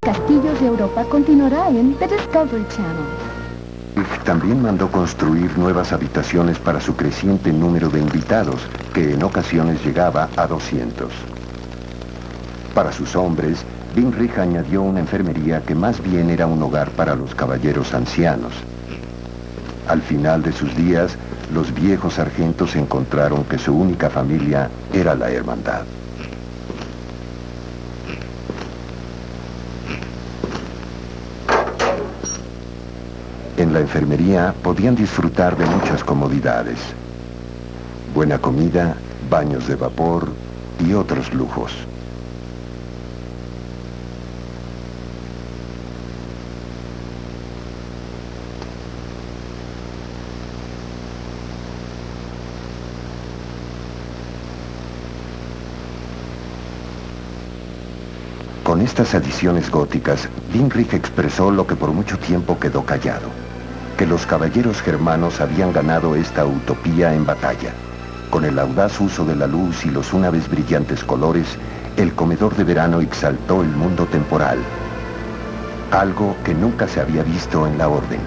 Castillos de Europa continuará en The Discovery Channel. También mandó construir nuevas habitaciones para su creciente número de invitados, que en ocasiones llegaba a 200. Para sus hombres, Winrich añadió una enfermería que más bien era un hogar para los caballeros ancianos. Al final de sus días, los viejos sargentos encontraron que su única familia era la hermandad. En la enfermería podían disfrutar de muchas comodidades. Buena comida, baños de vapor y otros lujos. Con estas adiciones góticas, Winrich expresó lo que por mucho tiempo quedó callado, que los caballeros germanos habían ganado esta utopía en batalla. Con el audaz uso de la luz y los una vez brillantes colores, el comedor de verano exaltó el mundo temporal, algo que nunca se había visto en la orden.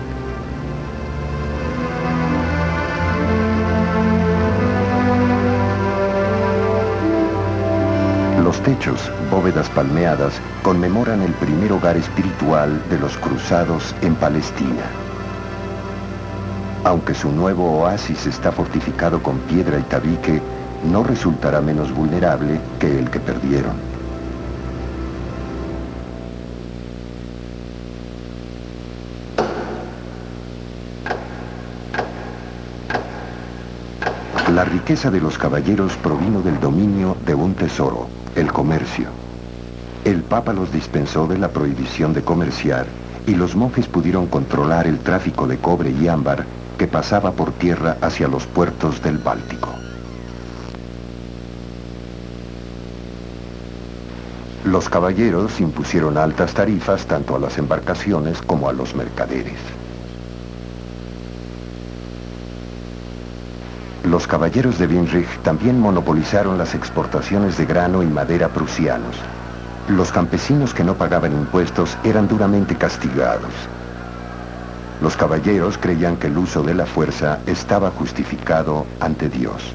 Los techos, bóvedas palmeadas, conmemoran el primer hogar espiritual de los cruzados en Palestina. Aunque su nuevo oasis está fortificado con piedra y tabique, no resultará menos vulnerable que el que perdieron. La riqueza de los caballeros provino del dominio de un tesoro, el comercio. El Papa los dispensó de la prohibición de comerciar y los monjes pudieron controlar el tráfico de cobre y ámbar que pasaba por tierra hacia los puertos del Báltico. Los caballeros impusieron altas tarifas tanto a las embarcaciones como a los mercaderes. Los caballeros de Winrich también monopolizaron las exportaciones de grano y madera prusianos. Los campesinos que no pagaban impuestos eran duramente castigados. Los caballeros creían que el uso de la fuerza estaba justificado ante Dios.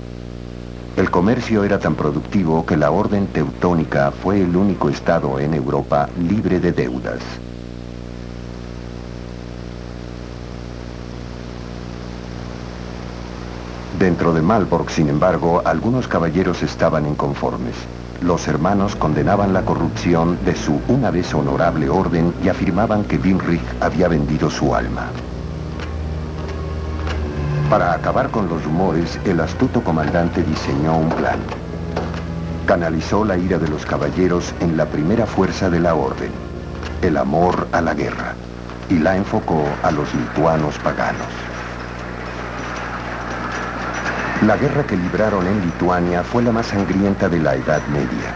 El comercio era tan productivo que la orden teutónica fue el único estado en Europa libre de deudas. Dentro de Malbork, sin embargo, algunos caballeros estaban inconformes. Los hermanos condenaban la corrupción de su una vez honorable orden y afirmaban que Winrich había vendido su alma. Para acabar con los rumores, el astuto comandante diseñó un plan. Canalizó la ira de los caballeros en la primera fuerza de la orden, el amor a la guerra, y la enfocó a los lituanos paganos. La guerra que libraron en Lituania fue la más sangrienta de la Edad Media.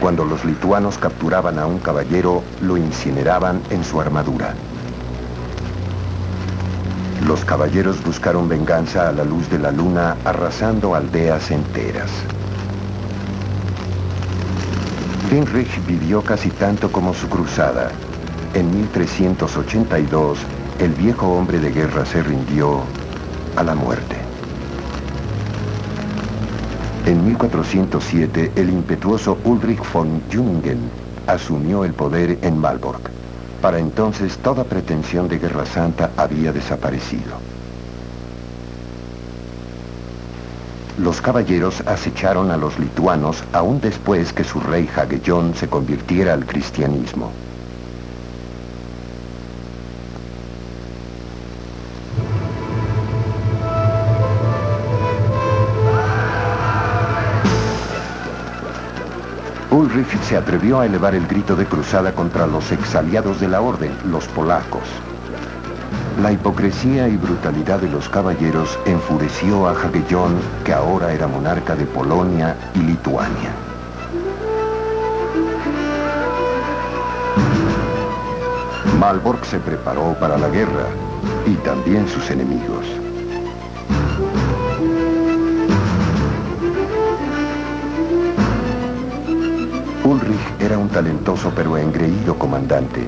Cuando los lituanos capturaban a un caballero, lo incineraban en su armadura. Los caballeros buscaron venganza a la luz de la luna, arrasando aldeas enteras. Winrich vivió casi tanto como su cruzada. En 1382, el viejo hombre de guerra se rindió a la muerte. En 1407, el impetuoso Ulrich von Juningen asumió el poder en Malbork. Para entonces, toda pretensión de guerra santa había desaparecido. Los caballeros acecharon a los lituanos aún después que su rey Jagellón se convirtiera al cristianismo. Ulrich se atrevió a elevar el grito de cruzada contra los exaliados de la orden, los polacos. La hipocresía y brutalidad de los caballeros enfureció a Jagellón, que ahora era monarca de Polonia y Lituania. Malbork se preparó para la guerra, y también sus enemigos. Ulrich era un talentoso pero engreído comandante.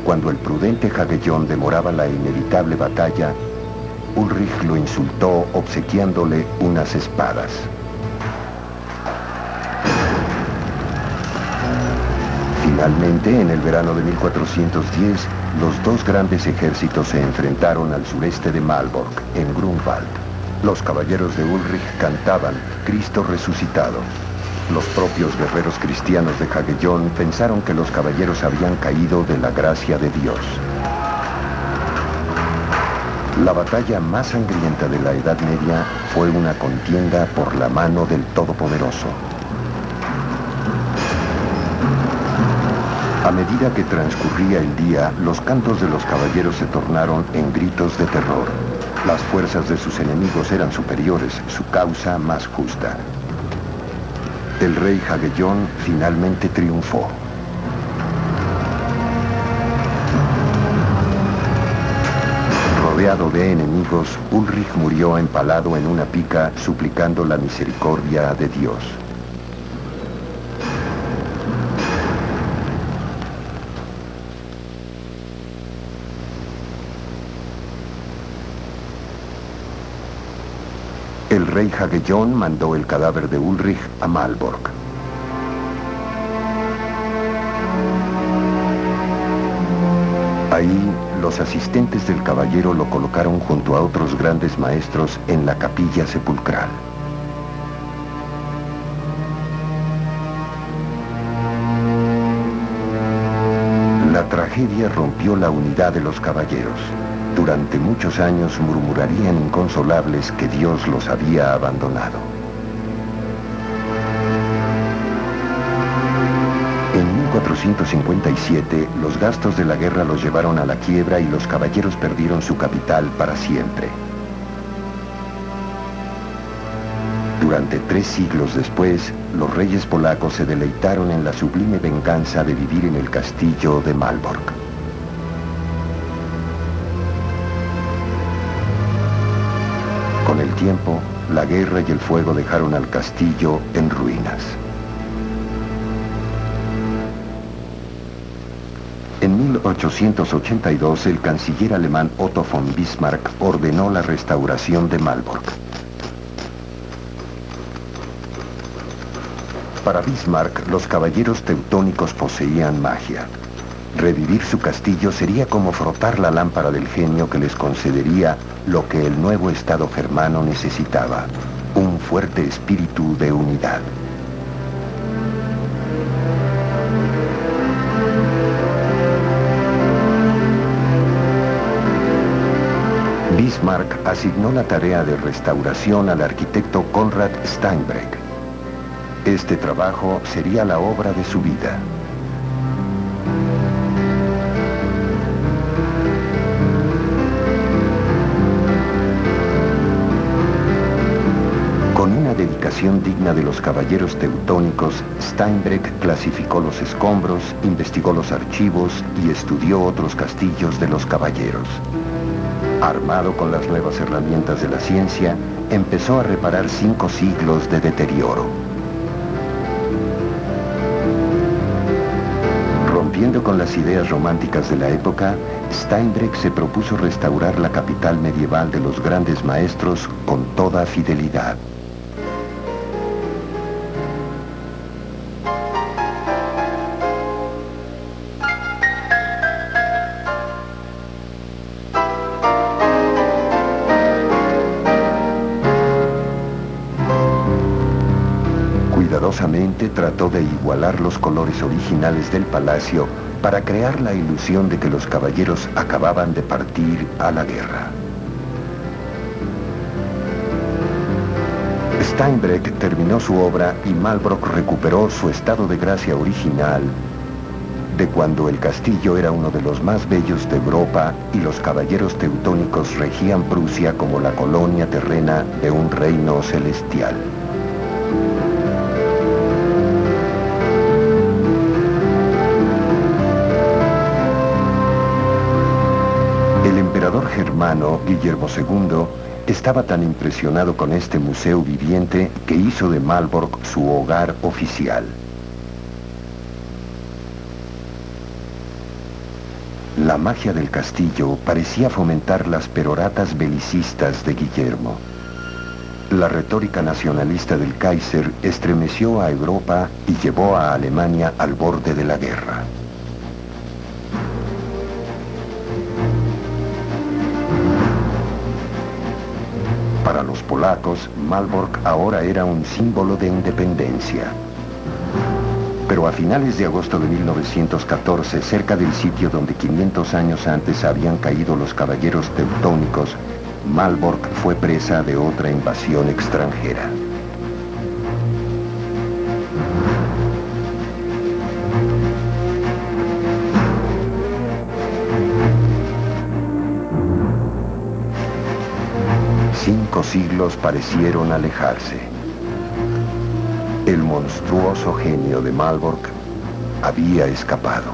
Cuando el prudente Hagellón demoraba la inevitable batalla, Ulrich lo insultó obsequiándole unas espadas. Finalmente, en el verano de 1410, los dos grandes ejércitos se enfrentaron al sureste de Malbork, en Grunwald. Los caballeros de Ulrich cantaban «Cristo resucitado». Los propios guerreros cristianos de Hagellón pensaron que los caballeros habían caído de la gracia de Dios. La batalla más sangrienta de la Edad Media fue una contienda por la mano del Todopoderoso. A medida que transcurría el día, los cantos de los caballeros se tornaron en gritos de terror. Las fuerzas de sus enemigos eran superiores, su causa más justa. El rey Hagellón finalmente triunfó. Rodeado de enemigos, Ulrich murió empalado en una pica, suplicando la misericordia de Dios. El rey Hagellón mandó el cadáver de Ulrich a Malbork. Ahí, los asistentes del caballero lo colocaron junto a otros grandes maestros en la capilla sepulcral. La tragedia rompió la unidad de los caballeros. Durante muchos años murmurarían inconsolables que Dios los había abandonado. En 1457, los gastos de la guerra los llevaron a la quiebra y los caballeros perdieron su capital para siempre. Durante 3 siglos después, los reyes polacos se deleitaron en la sublime venganza de vivir en el castillo de Malbork. Con el tiempo, la guerra y el fuego dejaron al castillo en ruinas. En 1882, el canciller alemán Otto von Bismarck ordenó la restauración de Malbork. Para Bismarck, los caballeros teutónicos poseían magia. Revivir su castillo sería como frotar la lámpara del genio que les concedería lo que el nuevo Estado germano necesitaba, un fuerte espíritu de unidad. Bismarck asignó la tarea de restauración al arquitecto Conrad Steinbreck. Este trabajo sería la obra de su vida. Con una dedicación digna de los caballeros teutónicos, Steinbreck clasificó los escombros, investigó los archivos y estudió otros castillos de los caballeros. Armado con las nuevas herramientas de la ciencia, empezó a reparar 5 siglos de deterioro. Rompiendo con las ideas románticas de la época, Steinbreck se propuso restaurar la capital medieval de los grandes maestros con toda fidelidad. Cuidadosamente trató de igualar los colores originales del palacio para crear la ilusión de que los caballeros acababan de partir a la guerra. Steinbreck terminó su obra y Malbork recuperó su estado de gracia original de cuando el castillo era uno de los más bellos de Europa y los caballeros teutónicos regían Prusia como la colonia terrena de un reino celestial. El emperador germano, Guillermo II, estaba tan impresionado con este museo viviente que hizo de Malbork su hogar oficial. La magia del castillo parecía fomentar las peroratas belicistas de Guillermo. La retórica nacionalista del Kaiser estremeció a Europa y llevó a Alemania al borde de la guerra. Para los polacos, Malbork ahora era un símbolo de independencia. Pero a finales de agosto de 1914, cerca del sitio donde 500 años antes habían caído los caballeros teutónicos, Malbork fue presa de otra invasión extranjera. Cinco siglos parecieron alejarse. El monstruoso genio de Malbork había escapado.